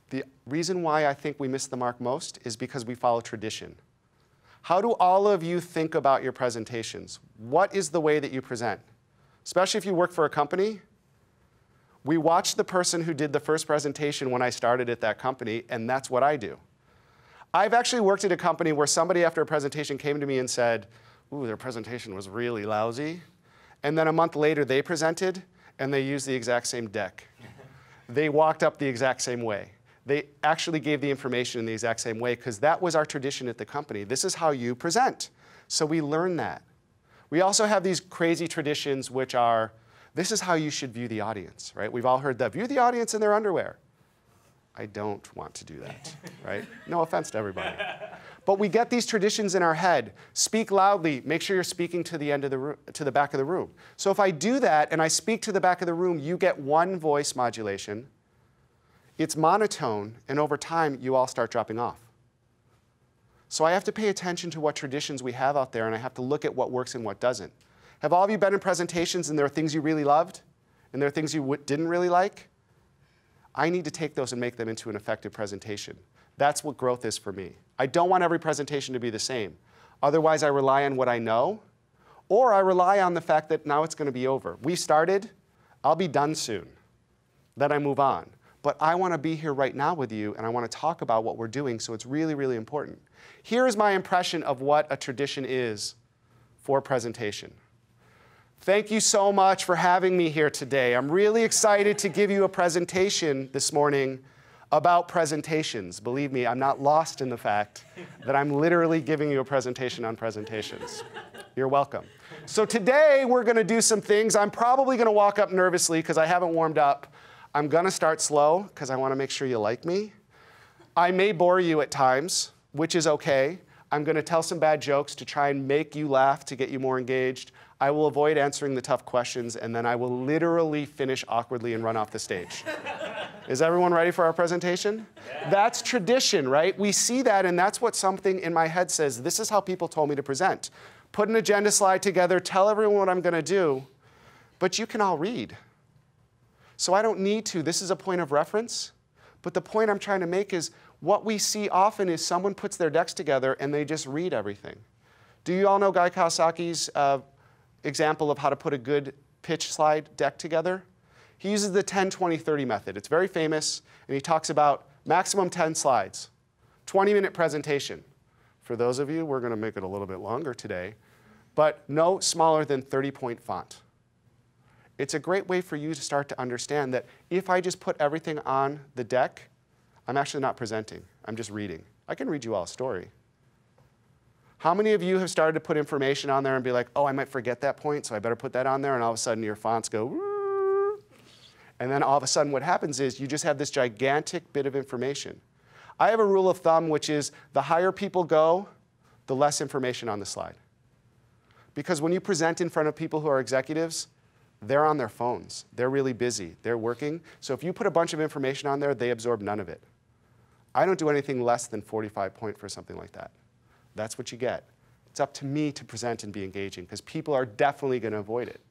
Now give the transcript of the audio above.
The reason why I think we miss the mark most is because we follow tradition. How do all of you think about your presentations? What is the way that you present? Especially if you work for a company. We watched the person who did the first presentation when I started at that company, and that's what I do. I've actually worked at a company where somebody after a presentation came to me and said, ooh, their presentation was really lousy. And then a month later, they presented, and they used the exact same deck. They walked up the exact same way. They actually gave the information in the exact same way, because that was our tradition at the company. This is how you present. So we learn that. We also have these crazy traditions, which are, this is how you should view the audience, right? We've all heard that, view the audience in their underwear. I don't want to do that, right? No offense to everybody. But we get these traditions in our head. Speak loudly. Make sure you're speaking to the end of the room, to the back of the room. So if I do that and I speak to the back of the room, you get one voice modulation. It's monotone, and over time, you all start dropping off. So I have to pay attention to what traditions we have out there, and I have to look at what works and what doesn't. Have all of you been in presentations and there are things you really loved, and there are things you didn't really like? I need to take those and make them into an effective presentation. That's what growth is for me. I don't want every presentation to be the same. Otherwise, I rely on what I know, or I rely on the fact that now it's going to be over. We started, I'll be done soon. Then I move on. But I want to be here right now with you, and I want to talk about what we're doing, so it's really, really important. Here is my impression of what a tradition is for presentation. Thank you so much for having me here today. I'm really excited to give you a presentation this morning about presentations. Believe me, I'm not lost in the fact that I'm literally giving you a presentation on presentations. You're welcome. So today, we're going to do some things. I'm probably going to walk up nervously because I haven't warmed up. I'm going to start slow because I want to make sure you like me. I may bore you at times, which is OK. I'm going to tell some bad jokes to try and make you laugh to get you more engaged. I will avoid answering the tough questions, and then I will literally finish awkwardly and run off the stage. Is everyone ready for our presentation? Yeah. That's tradition, right? We see that, and that's what something in my head says. This is how people told me to present. Put an agenda slide together, tell everyone what I'm going to do, but you can all read. So I don't need to. This is a point of reference. But the point I'm trying to make is what we see often is someone puts their decks together and they just read everything. Do you all know Guy Kawasaki's example of how to put a good pitch slide deck together? He uses the 10-20-30 method. It's very famous, and he talks about maximum 10 slides, 20-minute presentation. For those of you, we're going to make it a little bit longer today, but no smaller than 30-point font. It's a great way for you to start to understand that if I just put everything on the deck, I'm actually not presenting. I'm just reading. I can read you all a story. How many of you have started to put information on there and be like, oh, I might forget that point, so I better put that on there, and all of a sudden your fonts go, woo, and then all of a sudden what happens is you just have this gigantic bit of information. I have a rule of thumb, which is the higher people go, the less information on the slide. Because when you present in front of people who are executives, they're on their phones. They're really busy. They're working. So if you put a bunch of information on there, they absorb none of it. I don't do anything less than 45 point for something like that. That's what you get. It's up to me to present and be engaging, because people are definitely going to avoid it.